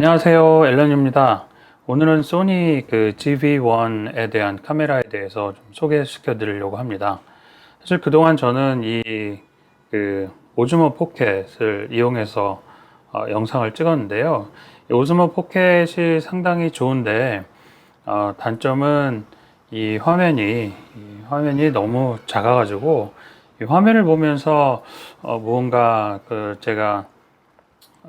안녕하세요, 앨런입니다. 오늘은 소니 GV1에 대한 카메라에 대해서 좀 소개시켜 드리려고 합니다. 사실 그동안 저는 오즈모 포켓을 이용해서 영상을 찍었는데요. 이 오즈모 포켓이 상당히 좋은데 단점은 이 화면이 너무 작아가지고 이 화면을 보면서 무언가 제가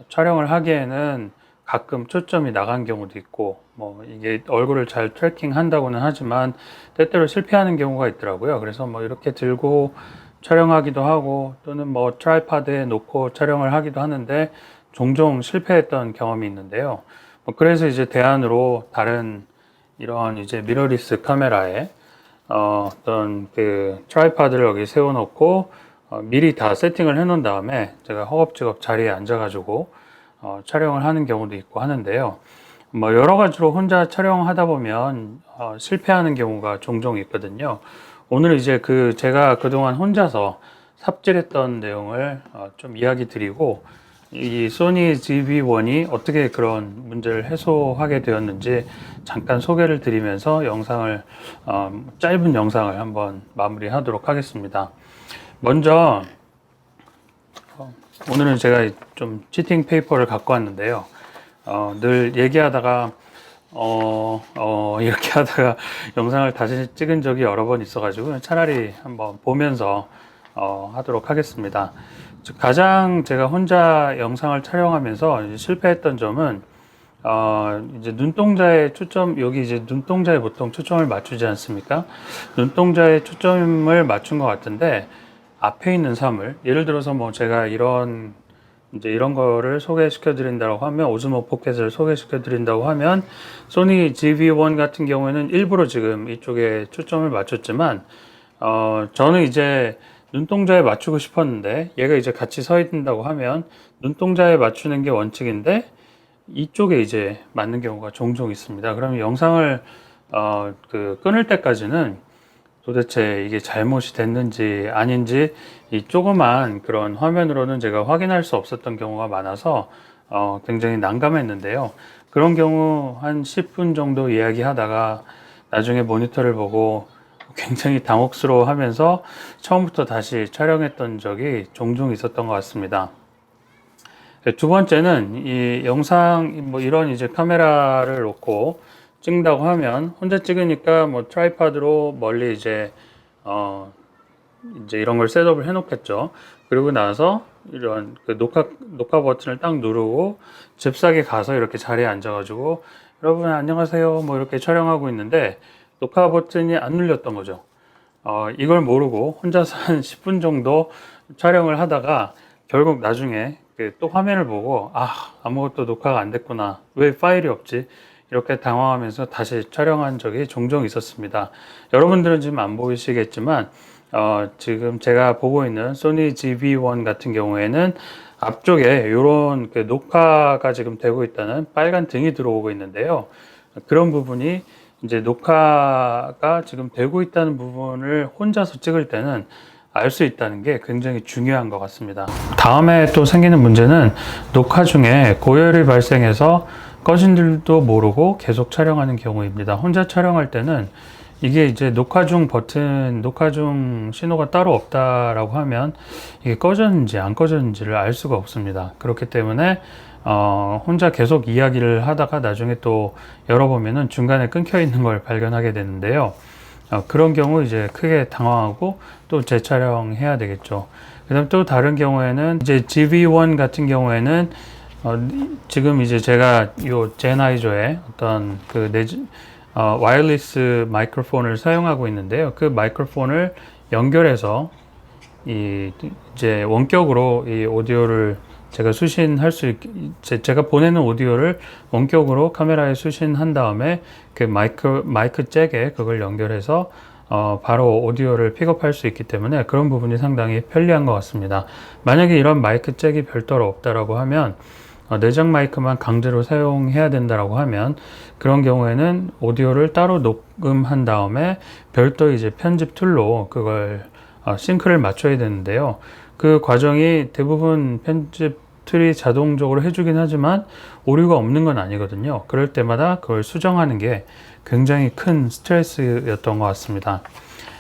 촬영을 하기에는 가끔 초점이 나간 경우도 있고, 이게 얼굴을 잘 트래킹 한다고는 하지만 때때로 실패하는 경우가 있더라고요. 그래서 이렇게 들고 촬영하기도 하고 또는 트라이파드에 놓고 촬영을 하기도 하는데 종종 실패했던 경험이 있는데요. 그래서 이제 대안으로 다른 이런 이제 미러리스 카메라에 어떤 트라이파드를 여기 세워놓고 미리 다 세팅을 해 놓은 다음에 제가 허겁지겁 자리에 앉아가지고 촬영을 하는 경우도 있고 하는데요. 여러 가지로 혼자 촬영하다 보면 실패하는 경우가 종종 있거든요. 오늘 이제 제가 그동안 혼자서 삽질했던 내용을 좀 이야기 드리고 이 소니 GV1이 어떻게 그런 문제를 해소하게 되었는지 잠깐 소개를 드리면서 짧은 영상을 한번 마무리하도록 하겠습니다. 먼저 오늘은 제가 좀 치팅 페이퍼를 갖고 왔는데요. 늘 얘기하다가 이렇게 하다가 영상을 다시 찍은 적이 여러 번 있어가지고 차라리 한번 보면서 하도록 하겠습니다. 가장 제가 혼자 영상을 촬영하면서 이제 실패했던 점은 이제 눈동자에 여기 이제 눈동자에 보통 초점을 맞추지 않습니까? 눈동자에 초점을 맞춘 것 같은데 앞에 있는 사물, 예를 들어서 제가 이런 거를 소개시켜 드린다고 하면, 오즈모 포켓을 소개시켜 드린다고 하면, 소니 GV1 같은 경우에는 일부러 지금 이쪽에 초점을 맞췄지만, 저는 이제 눈동자에 맞추고 싶었는데, 얘가 이제 같이 서 있다고 하면, 눈동자에 맞추는 게 원칙인데, 이쪽에 이제 맞는 경우가 종종 있습니다. 그러면 영상을, 끊을 때까지는 도대체 이게 잘못이 됐는지 아닌지 이 조그만 그런 화면으로는 제가 확인할 수 없었던 경우가 많아서 굉장히 난감했는데요. 그런 경우 한 10분 정도 이야기하다가 나중에 모니터를 보고 굉장히 당혹스러워 하면서 처음부터 다시 촬영했던 적이 종종 있었던 것 같습니다. 두 번째는 이 영상 이런 이제 카메라를 놓고 찍는다고 하면 혼자 찍으니까 트라이파드로 멀리 이제 이런 걸 셋업을 해 놓겠죠. 그리고 나서 이런 녹화 버튼을 딱 누르고 잽싸게 가서 이렇게 자리에 앉아가지고 여러분 안녕하세요 이렇게 촬영하고 있는데 녹화 버튼이 안 눌렸던 거죠. 이걸 모르고 혼자서 한 10분 정도 촬영을 하다가 결국 나중에 또 화면을 보고 아무것도 녹화가 안 됐구나, 왜 파일이 없지, 이렇게 당황하면서 다시 촬영한 적이 종종 있었습니다. 여러분들은 지금 안 보이시겠지만 지금 제가 보고 있는 소니 GV1 같은 경우에는 앞쪽에 이런 녹화가 지금 되고 있다는 빨간 등이 들어오고 있는데요. 그런 부분이 이제 녹화가 지금 되고 있다는 부분을 혼자서 찍을 때는 알 수 있다는 게 굉장히 중요한 것 같습니다. 다음에 또 생기는 문제는 녹화 중에 고열이 발생해서 꺼진 줄도 모르고 계속 촬영하는 경우입니다. 혼자 촬영할 때는 이게 이제 녹화 중 신호가 따로 없다라고 하면 이게 꺼졌는지 안 꺼졌는지를 알 수가 없습니다. 그렇기 때문에 혼자 계속 이야기를 하다가 나중에 또 열어보면은 중간에 끊겨 있는 걸 발견하게 되는데요. 그런 경우 이제 크게 당황하고 또 재촬영해야 되겠죠. 그다음 또 다른 경우에는 이제 GV1 같은 경우에는 지금 이제 제가 요 제나이저의 어떤 와이어리스 마이크로폰을 사용하고 있는데요. 그 마이크로폰을 연결해서 이제 원격으로 이 오디오를 제가 제가 보내는 오디오를 원격으로 카메라에 수신한 다음에 그 마이크 잭에 그걸 연결해서 바로 오디오를 픽업할 수 있기 때문에 그런 부분이 상당히 편리한 것 같습니다. 만약에 이런 마이크 잭이 별도로 없다라고 하면 내장 마이크만 강제로 사용해야 된다라고 하면 그런 경우에는 오디오를 따로 녹음한 다음에 별도 이제 편집 툴로 그걸 싱크를 맞춰야 되는데요. 그 과정이 대부분 편집 노출이 자동적으로 해주긴 하지만 오류가 없는 건 아니거든요. 그럴 때마다 그걸 수정하는 게 굉장히 큰 스트레스였던 것 같습니다.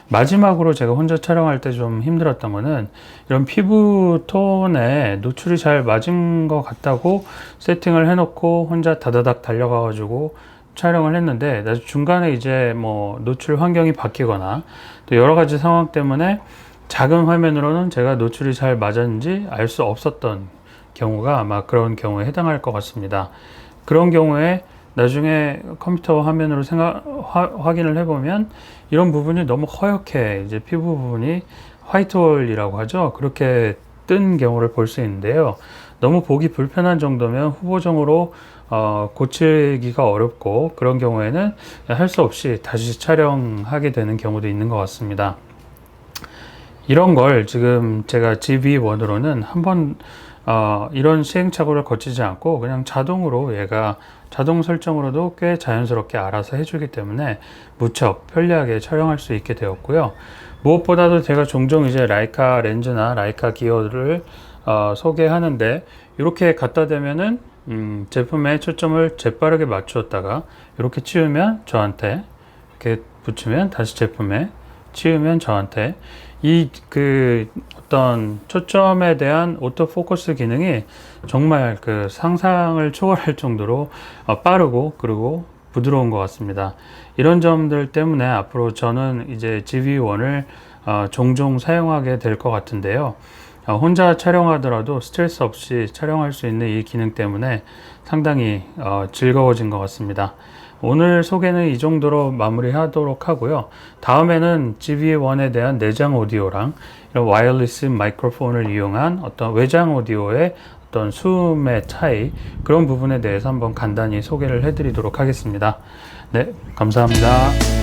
마지막으로 제가 혼자 촬영할 때 좀 힘들었던 거는 이런 피부 톤에 노출이 잘 맞은 것 같다고 세팅을 해놓고 혼자 다다닥 달려가 가지고 촬영을 했는데 나중에 중간에 이제 뭐 노출 환경이 바뀌거나 또 여러 가지 상황 때문에 작은 화면으로는 제가 노출이 잘 맞았는지 알 수 없었던 경우가 아마 그런 경우에 해당할 것 같습니다. 그런 경우에 나중에 컴퓨터 화면으로 확인을 해보면 이런 부분이 너무 허옇게 이제 피부 부분이 화이트홀이라고 하죠. 그렇게 뜬 경우를 볼 수 있는데요. 너무 보기 불편한 정도면 후보정으로 고치기가 어렵고 그런 경우에는 할 수 없이 다시 촬영하게 되는 경우도 있는 것 같습니다. 이런 걸 지금 제가 GV1으로는 한번 이런 시행착오를 거치지 않고 그냥 자동으로 얘가 자동 설정으로도 꽤 자연스럽게 알아서 해주기 때문에 무척 편리하게 촬영할 수 있게 되었고요. 무엇보다도 제가 종종 이제 라이카 렌즈나 라이카 기어를 소개하는데 이렇게 갖다 대면은 제품의 초점을 재빠르게 맞추었다가 이렇게 치우면 저한테, 이렇게 붙이면 다시 제품에, 치우면 저한테, 어떤 초점에 대한 오토포커스 기능이 정말 그 상상을 초월할 정도로 빠르고 그리고 부드러운 것 같습니다. 이런 점들 때문에 앞으로 저는 이제 GV1을 종종 사용하게 될 것 같은데요. 혼자 촬영하더라도 스트레스 없이 촬영할 수 있는 이 기능 때문에 상당히 즐거워진 것 같습니다. 오늘 소개는 이 정도로 마무리하도록 하고요. 다음에는 GV1에 대한 내장 오디오랑 이런 와이어리스 마이크로폰을 이용한 어떤 외장 오디오의 어떤 수음의 차이, 그런 부분에 대해서 한번 간단히 소개를 해드리도록 하겠습니다. 네, 감사합니다.